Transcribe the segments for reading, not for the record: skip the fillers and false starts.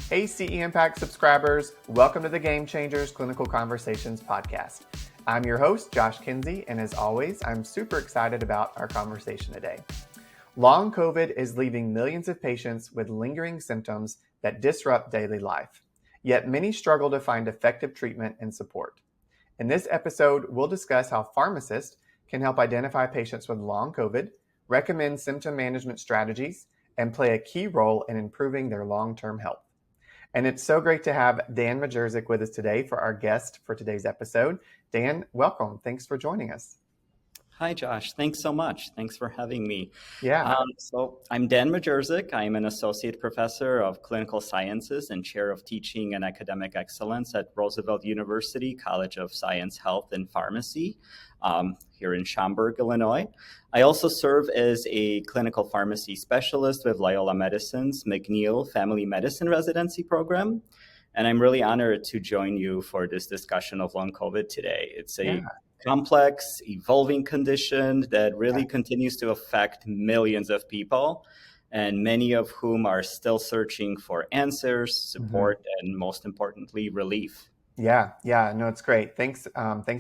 Hey, CEimpact subscribers, welcome to the GameChangers Clinical Conversations podcast. I'm your host, Josh Kinsey, and as always, I'm super excited about our conversation today. Long COVID is leaving millions of patients with lingering symptoms that disrupt daily life, yet many struggle to find effective treatment and support. In this episode, we'll discuss how pharmacists can help identify patients with long COVID, recommend symptom management strategies, and play a key role in improving their long-term health. And it's so great to have Dan Majerzik with us today for our guest for today's episode. Dan, welcome. Thanks for joining us. Hi, Josh. Thanks so much. Thanks for having me. Yeah. So I'm Dan Majerzik. I'm an associate professor of clinical sciences and chair of teaching and academic excellence at Roosevelt University College of Science, Health, and Pharmacy here in Schaumburg, Illinois. I also serve as a clinical pharmacy specialist with Loyola Medicine's McNeil Family Medicine Residency Program. And I'm really honored to join you for this discussion of long COVID today. It's a complex, evolving condition that really continues to affect millions of people, and many of whom are still searching for answers, support, and most importantly, relief. Yeah, no, it's great. Thanks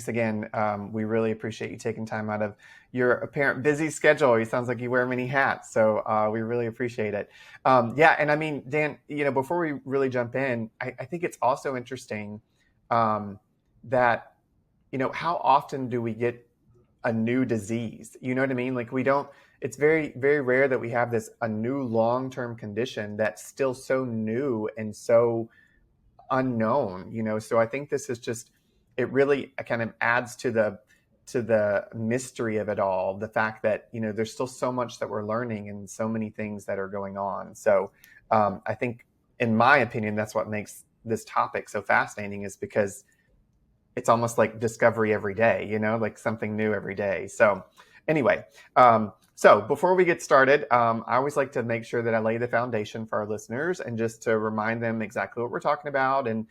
again. We really appreciate you taking time out of your apparent busy schedule. It sounds like you wear many hats, so we really appreciate it. And I mean, Dan, before we really jump in, I think it's also interesting that, how often do we get a new disease? You know what I mean? Like it's very, very rare that we have a new long-term condition that's still so new and so unknown, so I think this is it really kind of adds to the mystery of it all, the fact that there's still so much that we're learning and so many things that are going on. So I think, in my opinion, that's what makes this topic so fascinating, is because it's almost like discovery every day, like something new every day. So anyway, so before we get started, I always like to make sure that I lay the foundation for our listeners and just to remind them exactly what we're talking about. And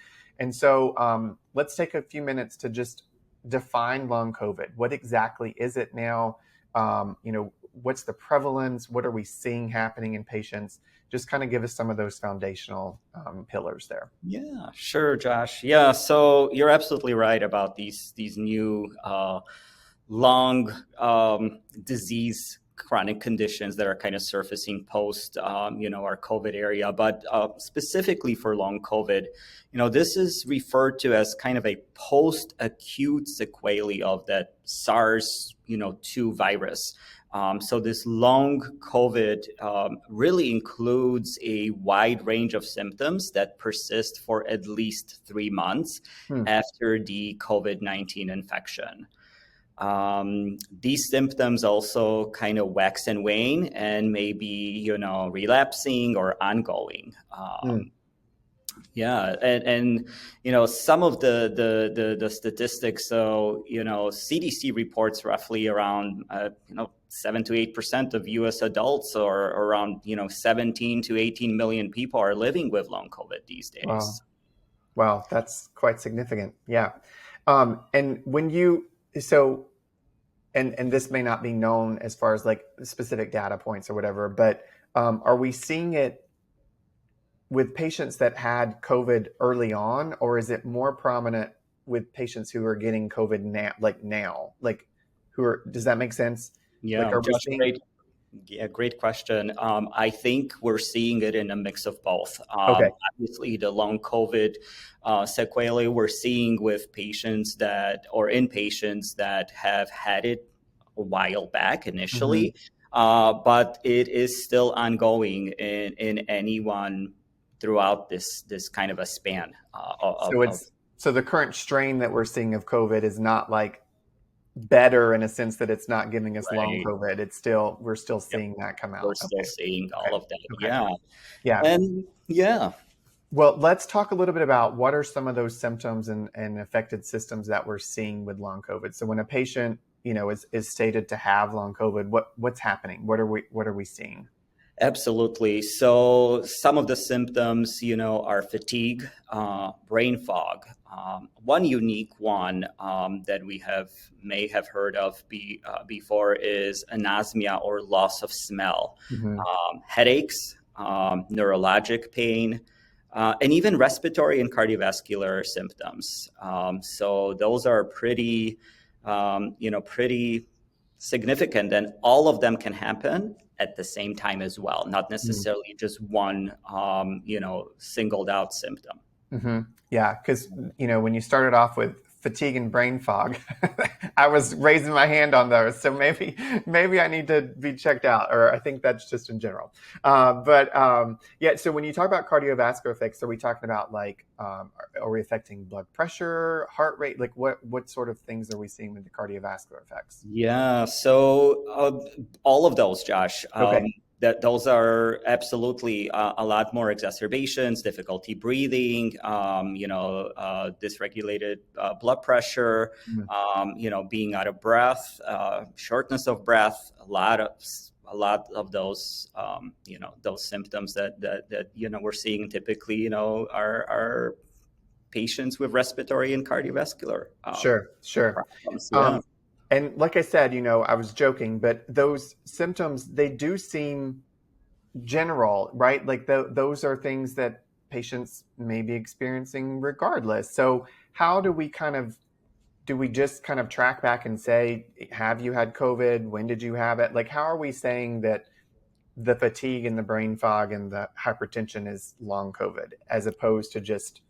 so let's take a few minutes to just define long COVID. What exactly is it now? What's the prevalence? What are we seeing happening in patients? Just kind of give us some of those foundational pillars there. Yeah, sure, Josh. Yeah, so you're absolutely right about these new long disease chronic conditions that are kind of surfacing post, our COVID area. But specifically for long COVID, this is referred to as kind of a post-acute sequelae of that SARS-2 virus. So this long COVID really includes a wide range of symptoms that persist for at least 3 months after the COVID-19 infection. These symptoms also kind of wax and wane and may be, relapsing or ongoing. And some of the statistics. So CDC reports roughly around 7 to 8% of U.S. adults, or around 17 to 18 million people, are living with long COVID these days. Wow, that's quite significant. Yeah, and when and this may not be known as far as like specific data points or whatever, but are we seeing it with patients that had COVID early on, or is it more prominent with patients who are getting COVID now? Does that make sense? Yeah, great question. I think we're seeing it in a mix of both. Obviously, the long COVID sequelae we're seeing with patients that have had it a while back initially, but it is still ongoing in anyone throughout this kind of a span. So the current strain that we're seeing of COVID is not like better in a sense that it's not giving us long COVID. We're still seeing that come out. We're still seeing all of that. Okay. Yeah. And well, let's talk a little bit about what are some of those symptoms and affected systems that we're seeing with long COVID. So when a patient, is stated to have long COVID, what's happening? What are we seeing? Absolutely. So some of the symptoms, are fatigue, brain fog. One unique one that we may have heard of before is anosmia or loss of smell, headaches, neurologic pain, and even respiratory and cardiovascular symptoms. So those are pretty, pretty significant, and all of them can happen at the same time as well, not necessarily just one, singled out symptom. Mm-hmm. Yeah, because when you started off with fatigue and brain fog, I was raising my hand on those. So maybe I need to be checked out, or I think that's just in general. Yeah. So when you talk about cardiovascular effects, are we talking about are we affecting blood pressure, heart rate? Like what sort of things are we seeing with the cardiovascular effects? Yeah. So all of those, Josh. Okay. That those are absolutely a lot more exacerbations, difficulty breathing, dysregulated blood pressure, being out of breath, shortness of breath, a lot of those, those symptoms that we're seeing typically, are patients with respiratory and cardiovascular Sure. problems. Yeah. And like I said, I was joking, but those symptoms, they do seem general, right? Like those are things that patients may be experiencing regardless. So how do we just kind of track back and say, have you had COVID? When did you have it? Like, how are we saying that the fatigue and the brain fog and the hypertension is long COVID, as opposed to just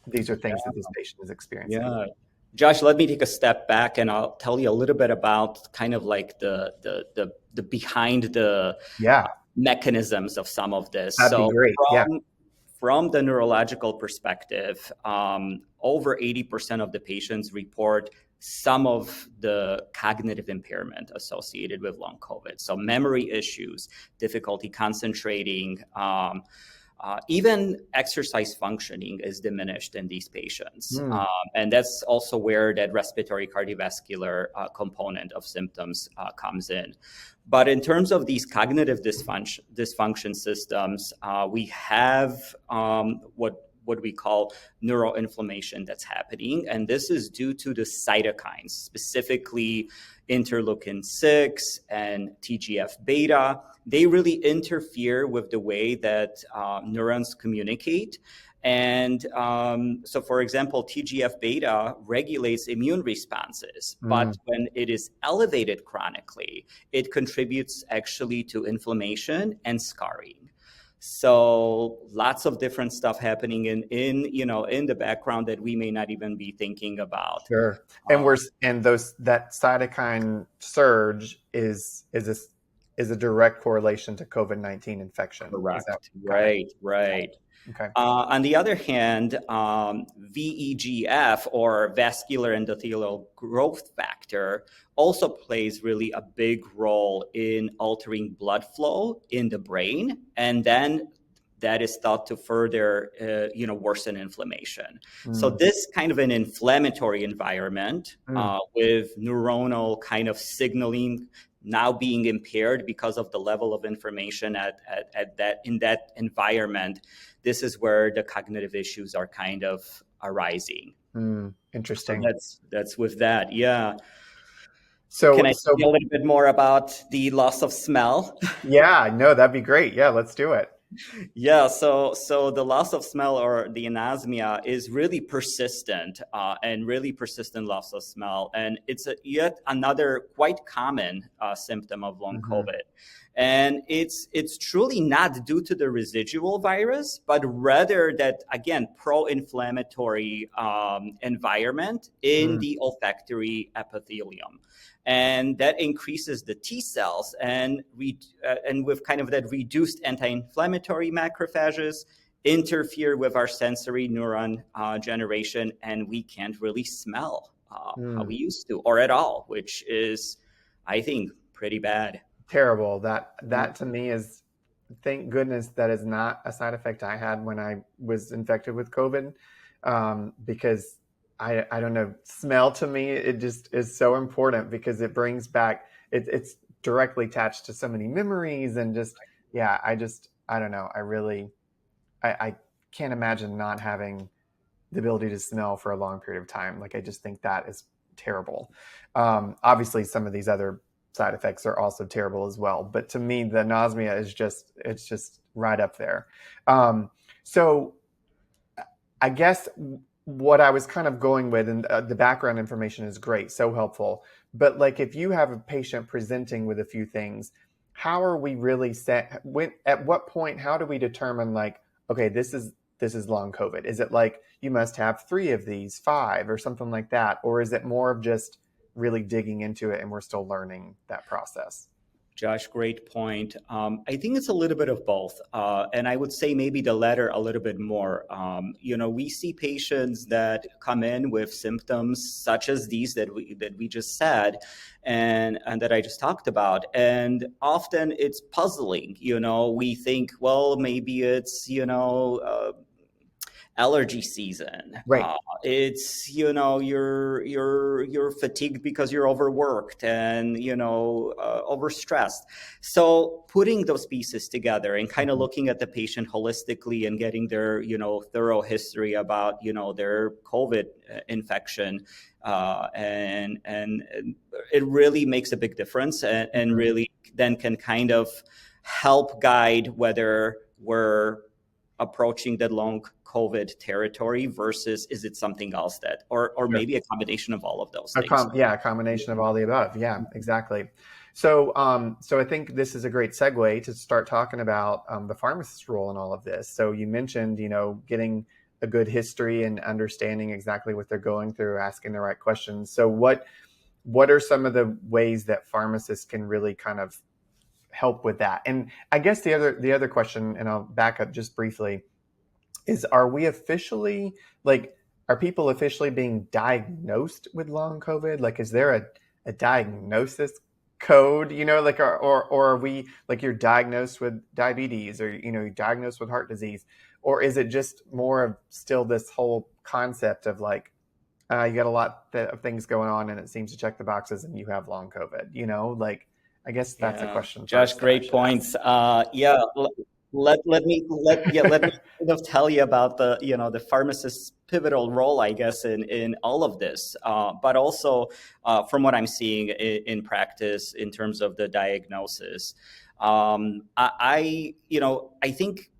these are things that this patient is experiencing? Yeah. Josh, let me take a step back and I'll tell you a little bit about kind of like the behind the Yeah, mechanisms of some of this. that'd be So great. Yeah. from the neurological perspective, over 80% of the patients report some of the cognitive impairment associated with long COVID. So memory issues, difficulty concentrating, even exercise functioning is diminished in these patients. And that's also where that respiratory cardiovascular component of symptoms comes in. But in terms of these cognitive dysfunction systems, we have what we call neuroinflammation that's happening. And this is due to the cytokines, specifically interleukin-6 and TGF-beta. They really interfere with the way that neurons communicate. And so, for example, TGF-beta regulates immune responses, but when it is elevated chronically, it contributes actually to inflammation and scarring. So lots of different stuff happening in the background that we may not even be thinking about. Sure. And that cytokine surge is a direct correlation to COVID-19 infection. Correct. Right. Okay. On the other hand, VEGF, or vascular endothelial growth factor, also plays really a big role in altering blood flow in the brain, and then that is thought to further, worsen inflammation. So this kind of an inflammatory environment with neuronal kind of signaling now being impaired because of the level of information in that environment, this is where the cognitive issues are kind of arising. Interesting. So that's with that. Yeah. So can I tell you a little bit more about the loss of smell? Yeah, no, that'd be great. Yeah, let's do it. Yeah, so the loss of smell, or the anosmia, is really persistent, and really persistent loss of smell, and it's yet another quite common symptom of long COVID. And it's truly not due to the residual virus, but rather that, again, pro-inflammatory environment in the olfactory epithelium. And that increases the T cells, and with kind of that reduced anti-inflammatory macrophages, interfere with our sensory neuron generation, and we can't really smell how we used to, or at all, which is, I think, pretty bad. Terrible. That to me is, thank goodness that is not a side effect I had when I was infected with COVID, because I don't know, smell to me, it just is so important because it brings back, it's directly attached to so many memories, and just, yeah, I don't know. I can't imagine not having the ability to smell for a long period of time. Like, I just think that is terrible. Obviously some of these other side effects are also terrible as well, but to me, the nausea is it's just right up there. So I guess what I was kind of going with, and the background information is great, so helpful. But like, if you have a patient presenting with a few things, how are we really set? When, at what point, how do we determine like, okay, this is long COVID? Is it like you must have 3 of these, 5, or something like that, or is it more of just really digging into it and we're still learning that process? Josh, great point. I think it's a little bit of both. And I would say maybe the latter a little bit more. We see patients that come in with symptoms such as these that we just said and that I just talked about. And often it's puzzling. We think, well, maybe it's, allergy season. Right. It's you're fatigued because you're overworked and overstressed. So putting those pieces together and kind of Mhm. looking at the patient holistically and getting their thorough history about their COVID infection. And it really makes a big difference and Mhm. really then can kind of help guide whether we're approaching that long COVID territory versus is it something else that, or Sure. maybe a combination of all of those things. Yeah, a combination of all the above. Yeah, exactly. So I think this is a great segue to start talking about the pharmacist's role in all of this. So you mentioned, getting a good history and understanding exactly what they're going through, asking the right questions. So what are some of the ways that pharmacists can really kind of help with that? And I guess the other question, and I'll back up just briefly, is are we officially like are people officially being diagnosed with long COVID? Like, is there a diagnosis code, like, or are we like you're diagnosed with diabetes, or you're diagnosed with heart disease, or is it just more of still this whole concept of like you got a lot of things going on and it seems to check the boxes and you have long COVID, like I guess that's a Yeah, question Josh, first that I great should ask. points. Yeah, let me kind of tell you about the pharmacist's pivotal role, I guess, in all of this. But also from what I'm seeing in practice in terms of the diagnosis, I think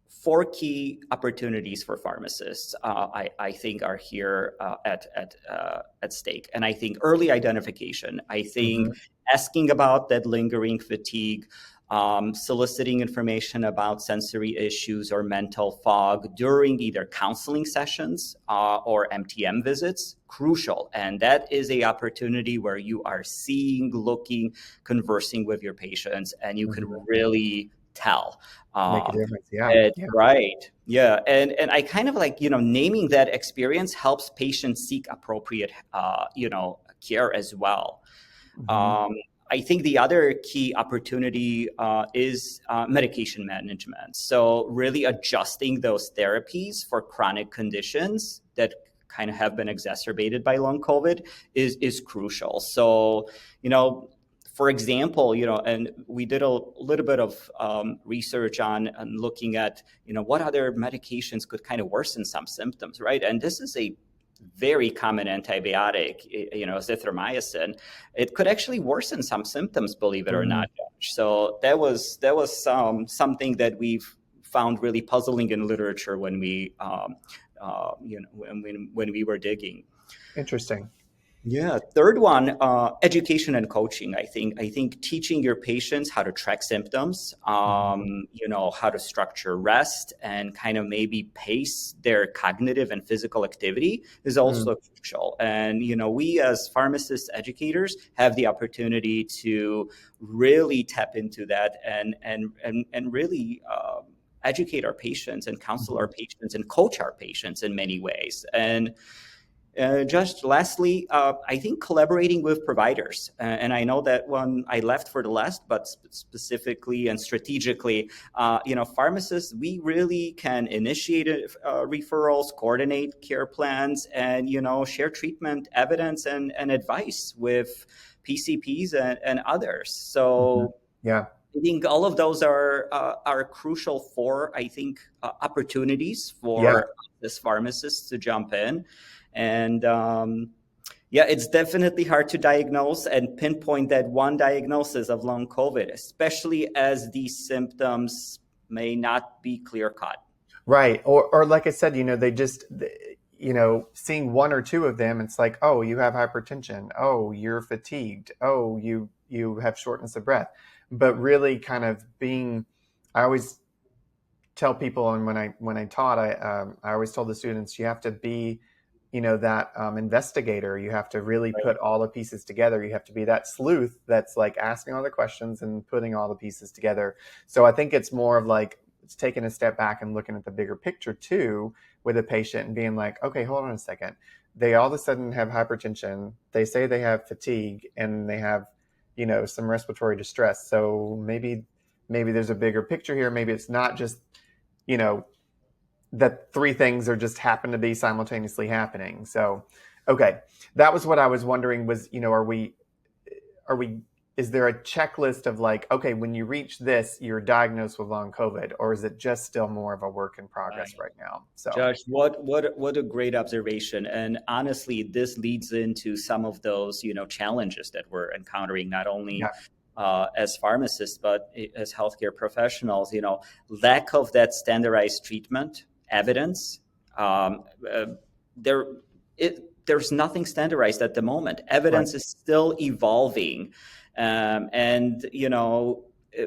4 key opportunities for pharmacists, I think, are here at stake. And I think early identification. I think Hmm. asking about that lingering fatigue, soliciting information about sensory issues or mental fog during either counseling sessions or MTM visits, crucial. And that is a opportunity where you are seeing, looking, conversing with your patients, and you can Hmm. really tell. Make a Um, difference. Yeah. Yeah. right. Yeah. And I kind of like, naming that experience helps patients seek appropriate, care as well. Hmm. Um, I think the other key opportunity is medication management. So really adjusting those therapies for chronic conditions that kind of have been exacerbated by long COVID is crucial. So, for example, and we did a little bit of research on looking at, what other medications could kind of worsen some symptoms, right? And this is a very common antibiotic, azithromycin. It could actually worsen some symptoms, believe it or Hmm. not, Josh. So that was something that we've found really puzzling in literature when we, when we were digging. Interesting. Yeah. Third one, education and coaching. I think teaching your patients how to track symptoms, Hmm. how to structure rest and kind of maybe pace their cognitive and physical activity is Mm. also crucial. And, we as pharmacists, educators have the opportunity to really tap into that and really educate our patients and counsel Mhm. our patients and coach our patients in many ways. And just lastly, I think collaborating with providers, and I know that one I left for the last, but specifically and strategically, pharmacists, we really can initiate referrals, coordinate care plans, and share treatment evidence and advice with PCPs and others. Mhm. So Yeah. I think all of those are crucial for, I think, opportunities Yeah. for this pharmacist to jump in. And yeah, it's definitely hard to diagnose and pinpoint that one diagnosis of long COVID, especially as these symptoms may not be clear cut. Right. Or like I said, they just, seeing one or two of them, it's like, oh, you have hypertension. Oh, you're fatigued. Oh, you have shortness of breath. But really kind of I always tell people, and when I taught, I always told the students, you have to be, that investigator. You have to really put all the pieces together. You have to be that sleuth that's like asking all the questions and putting all the pieces together. So I think it's more of like it's taking a step back and looking at the bigger picture too with a patient and being like, okay, hold on a second. They all of a sudden have hypertension. They say they have fatigue and they have, some respiratory distress. So maybe there's a bigger picture here. Maybe it's not just, you know, that three things are just happen to be simultaneously happening. So, okay, that was what I was wondering was, are we, is there a checklist of like, okay, when you reach this, you're diagnosed with long COVID, or is it just still more of a work in progress Right. right now? So, Josh, what a great observation. And honestly, this leads into some of those, challenges that we're encountering, not only yeah, as pharmacists, but as healthcare professionals, lack of that standardized treatment evidence. Uh, there, there's nothing standardized at the moment. right. Evidence is still evolving. And,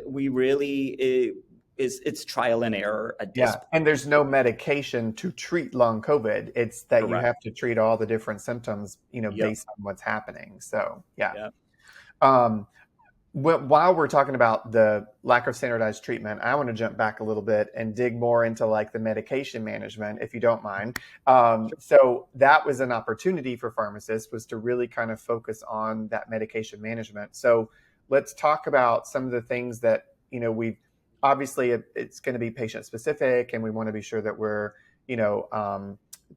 we really, it's trial and error at this Yeah. point. And there's no medication to treat long COVID. It's that you Correct. have to treat all the different symptoms, Yep. based on what's happening. So, yeah. Yep. Um, while we're talking about the lack of standardized treatment, I want to jump back a little bit and dig more into like the medication management, if you don't mind. So that was an opportunity for pharmacists was to really kind of focus on that medication management. So let's talk about some of the things that, we obviously it's going to be patient specific and we want to be sure that we're,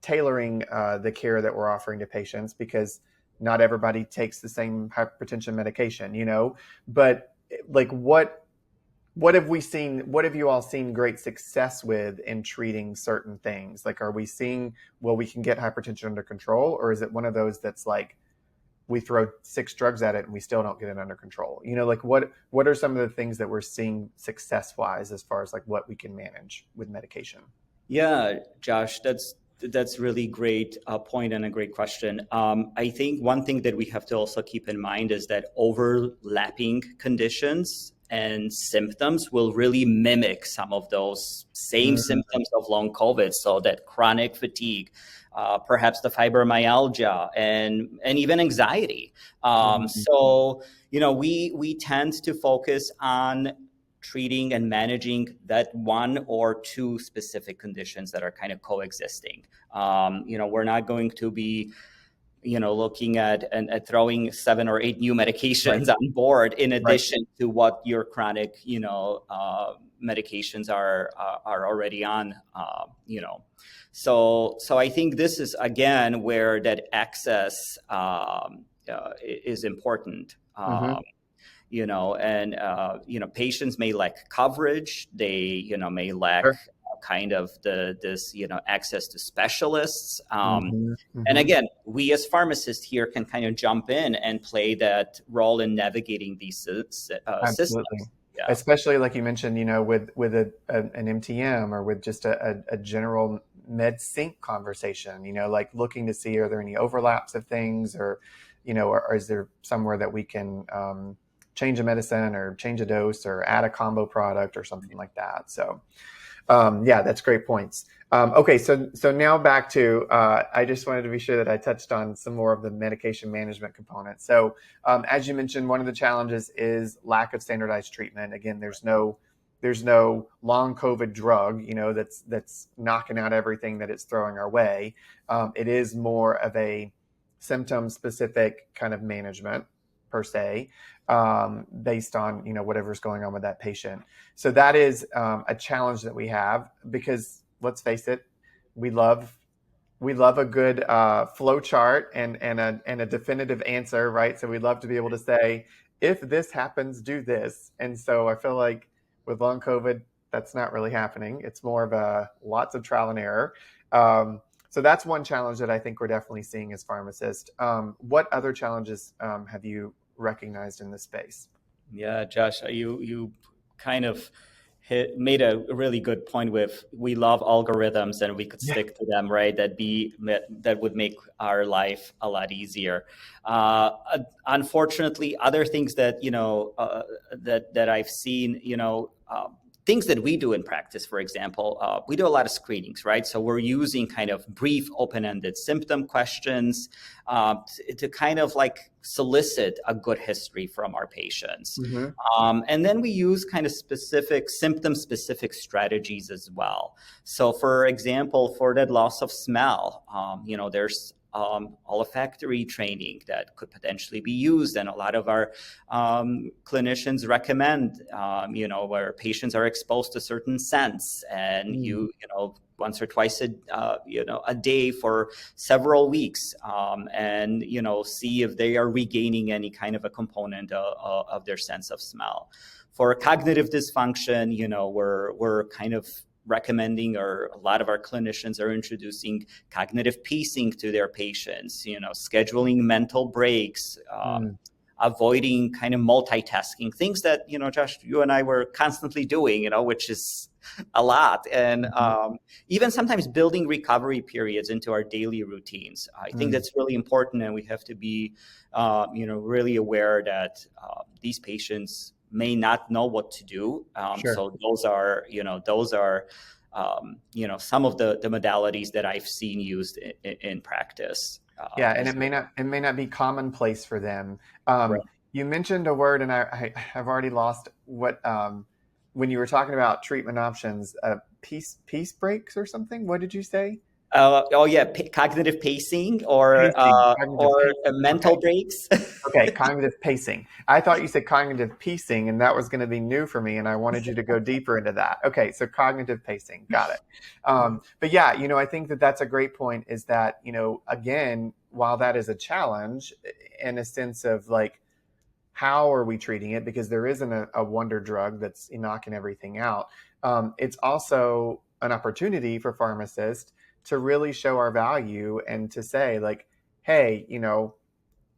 tailoring the care that we're offering to patients because not everybody takes the same hypertension medication, but like what have we seen, what have you all seen great success with in treating certain things? Like, are we seeing, well, we can get hypertension under control, or is it one of those that's like we throw six drugs at it and we still don't get it under control? Like what are some of the things that we're seeing success wise as far as like what we can manage with medication? Yeah, Josh, that's really great point and a great question. I think one thing that we have to also keep in mind is that overlapping conditions and symptoms will really mimic some of those same Mm, symptoms of long COVID. So that chronic fatigue, perhaps the fibromyalgia, and even anxiety. mhm. So we tend to focus on treating and managing that one or two specific conditions that are kind of coexisting. We're not going to be, looking at throwing 7 or 8 new Right, medications on board in right. addition to what your chronic, medications are already on. So I think this is again where that access is important. Hmm. And patients may lack coverage. They may lack Sure. kind of this access to specialists. Hmm. And Hmm. again, we as pharmacists here can kind of jump in and play that role in navigating these Absolutely. systems. Yeah. Especially like you mentioned, with an MTM or with just a general med sync conversation, like looking to see are there any overlaps of things or, or is there somewhere that we can change a medicine or change a dose or add a combo product or something like that. So yeah, that's great points. Okay, so now back to I just wanted to be sure that I touched on some more of the medication management components. So as you mentioned, one of the challenges is lack of standardized treatment. Again, there's no long COVID drug, that's knocking out everything that it's throwing our way. It is more of a symptom specific kind of management per se, based on whatever's going on with that patient. So that is a challenge that we have because let's face it, we love a good flow chart and a definitive answer, right? So we'd love to be able to say, if this happens, do this. And so I feel like with long COVID, that's not really happening. It's more of a lots of trial and error. So that's one challenge that I think we're definitely seeing as pharmacists. What other challenges have you recognized in this space? Yeah, Josh, you kind of made a really good point with we love algorithms and we could Yeah. stick to them, right? That would make our life a lot easier. Unfortunately, other things that that I've seen, things that we do in practice, for example, we do a lot of screenings, right? So we're using kind of brief open-ended symptom questions to kind of like solicit a good history from our patients. And then we use kind of specific symptom-specific strategies as well. So for example, for that loss of smell, there's olfactory training that could potentially be used. And a lot of our clinicians recommend, where patients are exposed to certain scents and once or twice a day for several weeks, and see if they are regaining any kind of a component of their sense of smell. For cognitive dysfunction, we're kind of recommending, or a lot of our clinicians are introducing cognitive pacing to their patients, scheduling mental breaks, avoiding kind of multitasking, things that, Josh, you and I were constantly doing, which is a lot. And even sometimes building recovery periods into our daily routines. I think that's really important. And we have to be, really aware that these patients may not know what to do. Sure. So those are some of the modalities that I've seen used in practice. Yeah, and it may not be commonplace for them. Right. You mentioned a word, and I've already lost what when you were talking about treatment options. Peace breaks or something. What did you say? Cognitive pacing or Cognitive mental okay. breaks. Okay, cognitive pacing. I thought you said cognitive piecing, and that was going to be new for me, and I wanted you to go deeper into that. Okay, so cognitive pacing, got it. But yeah, I think that that's a great point, is that, again, while that is a challenge in a sense of like, how are we treating it? Because there isn't a wonder drug that's knocking everything out. It's also an opportunity for pharmacists to really show our value and to say like, hey,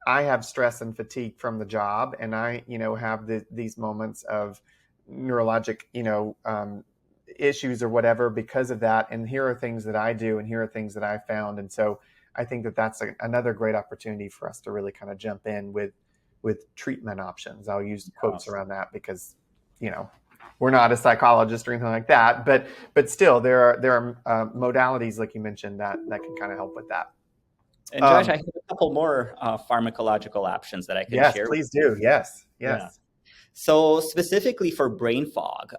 I have stress and fatigue from the job, and I, have these moments of neurologic, issues or whatever because of that. And here are things that I do, and here are things that I found. And so I think that that's another great opportunity for us to really kind of jump in with treatment options. I'll use quotes around that because, we're not a psychologist or anything like that, but still there are modalities like you mentioned that can kind of help with that. And Josh, I have a couple more pharmacological options that I can share. Yes, please do. Yes. Yeah. So specifically for brain fog,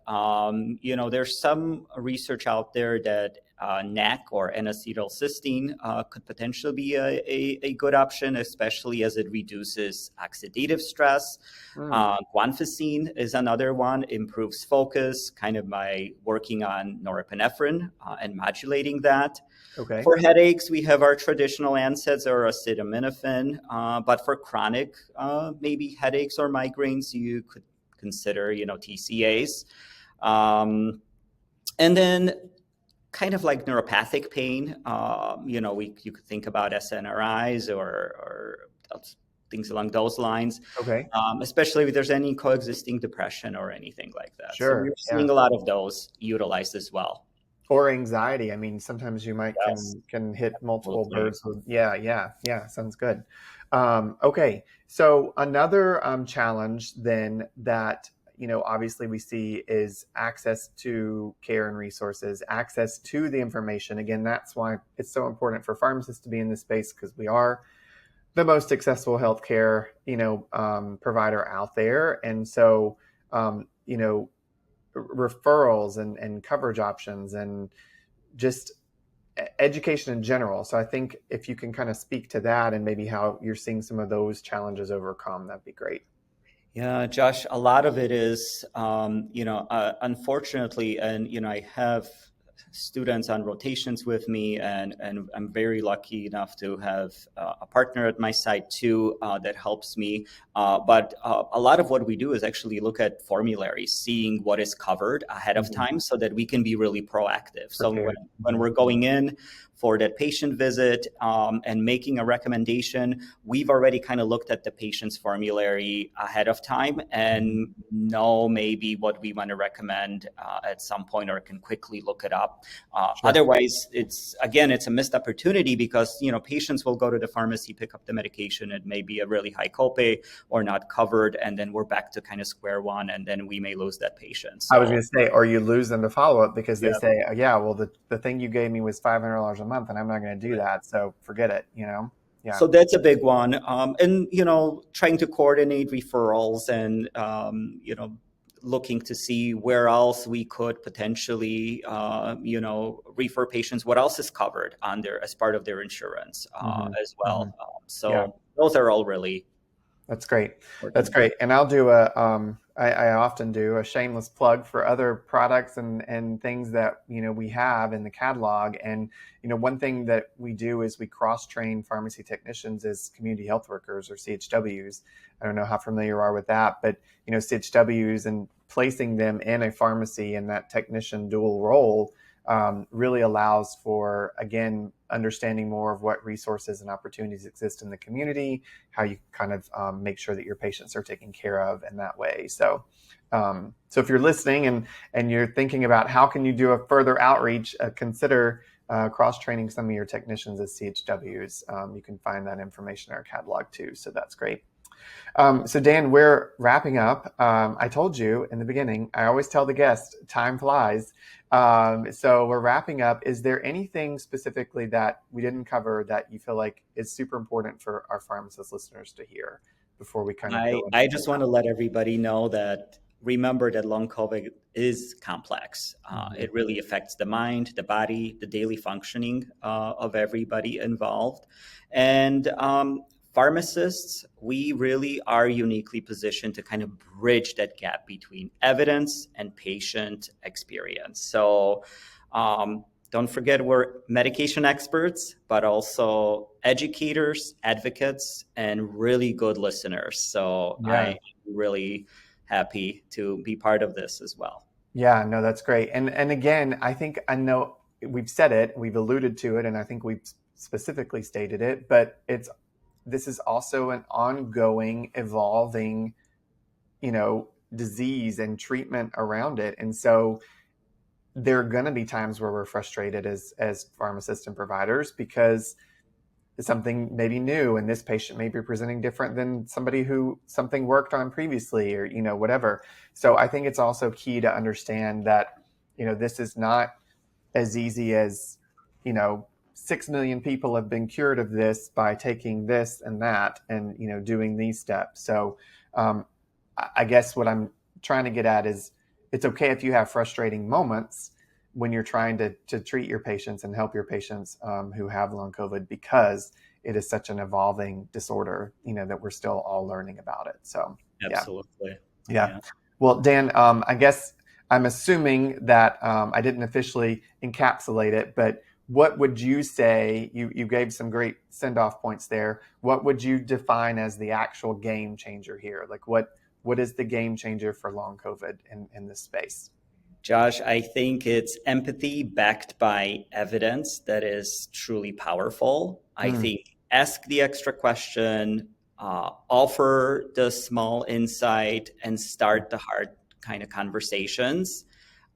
there's some research out there that NAC or N-acetylcysteine could potentially be a good option, especially as it reduces oxidative stress. Guanfacine is another one, improves focus kind of by working on norepinephrine and modulating that. Okay. For headaches, we have our traditional NSAIDs or acetaminophen, but for chronic, maybe headaches or migraines, you could consider, TCAs. And then kind of like neuropathic pain, you could think about SNRIs or things along those lines. Okay. Especially if there's any coexisting depression or anything like that. Sure. So we're seeing a lot of those utilized as well. Or anxiety. I mean, sometimes you might can hit multiple birds with, yeah. Sounds good. Okay. So another challenge then that, obviously we see is access to care and resources, access to the information. Again, that's why it's so important for pharmacists to be in this space, because we are the most accessible healthcare, provider out there. And so, referrals and coverage options and just education in general. So I think if you can kind of speak to that and maybe how you're seeing some of those challenges overcome, that'd be great. Yeah, Josh, a lot of it is, unfortunately, and, I have students on rotations with me, and I'm very lucky enough to have a partner at my side too that helps me. But a lot of what we do is actually look at formularies, seeing what is covered ahead of time so that we can be really proactive. So when we're going in for that patient visit and making a recommendation, we've already kind of looked at the patient's formulary ahead of time and know maybe what we want to recommend at some point, or can quickly look it up. Otherwise, it's a missed opportunity, because patients will go to the pharmacy, pick up the medication, it may be a really high copay or not covered, and then we're back to kind of square one, and then we may lose that patient. So, I was going to say, or you lose them to follow up because they say, oh, yeah, well, the thing you gave me was $500 a month, and I'm not going to do that, so forget it, Yeah. So that's a big one. And, trying to coordinate referrals and, looking to see where else we could potentially, refer patients, what else is covered as part of their insurance as well. Those are all really. That's great. That's great. And I'll do I often do a shameless plug for other products and things that, we have in the catalog. And, one thing that we do is we cross-train pharmacy technicians as community health workers, or CHWs. I don't know how familiar you are with that, but, CHWs and placing them in a pharmacy in that technician dual role really allows for, again, understanding more of what resources and opportunities exist in the community, how you kind of make sure that your patients are taken care of in that way. So if you're listening and you're thinking about how can you do a further outreach, consider cross-training some of your technicians as CHWs. You can find that information in our catalog too. So that's great. So Dan, we're wrapping up. I told you in the beginning, I always tell the guest, time flies. So we're wrapping up. Is there anything specifically that we didn't cover that you feel like is super important for our pharmacist listeners to hear before we kind of go? I just want to let everybody know that, remember that long COVID is complex. It really affects the mind, the body, the daily functioning of everybody involved. And pharmacists, we really are uniquely positioned to kind of bridge that gap between evidence and patient experience. So don't forget, we're medication experts, but also educators, advocates, and really good listeners. So I'm really happy to be part of this as well. Yeah, no, that's great. And again, I know we've said it, we've alluded to it, and I think we've specifically stated it, but this is also an ongoing, evolving, disease and treatment around it. And so there are going to be times where we're frustrated as pharmacists and providers because it's something maybe new, and this patient may be presenting different than somebody who something worked on previously, or, whatever. So I think it's also key to understand that, this is not as easy as, 6 million people have been cured of this by taking this and that and, doing these steps. So I guess what I'm trying to get at is it's okay if you have frustrating moments when you're trying to treat your patients and help your patients who have long COVID, because it is such an evolving disorder, that we're still all learning about it. So absolutely. Yeah. Well, Dan, I guess I'm assuming that I didn't officially encapsulate it, but what would you say, you gave some great send-off points there. What would you define as the actual game changer here? Like what is the game changer for long COVID in this space? Josh, I think it's empathy backed by evidence that is truly powerful. I think ask the extra question, offer the small insight, and start the hard kind of conversations.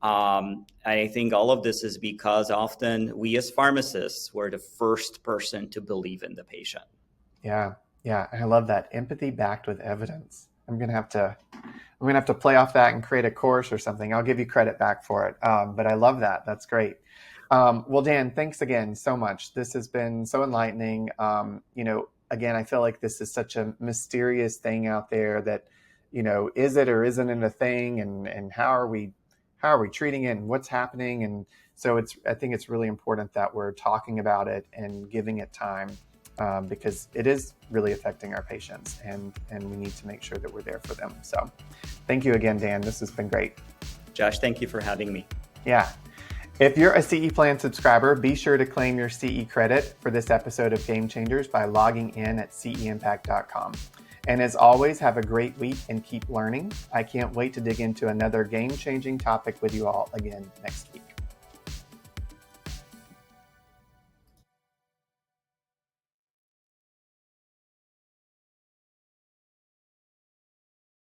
I think all of this is because often we as pharmacists were the first person to believe in the patient. Yeah. I love that. Empathy backed with evidence. I'm gonna have to play off that and create a course or something. I'll give you credit back for it. But I love that. That's great. Well, Dan, thanks again so much. This has been so enlightening. Again, I feel like this is such a mysterious thing out there that, is it or isn't it a thing, and how are we treating it and what's happening? And so I think it's really important that we're talking about it and giving it time. Because it is really affecting our patients, and we need to make sure that we're there for them. So thank you again, Dan. This has been great. Josh, thank you for having me. Yeah. If you're a CE Plan subscriber, be sure to claim your CE credit for this episode of Game Changers by logging in at CEimpact.com. And as always, have a great week and keep learning. I can't wait to dig into another game-changing topic with you all again next week.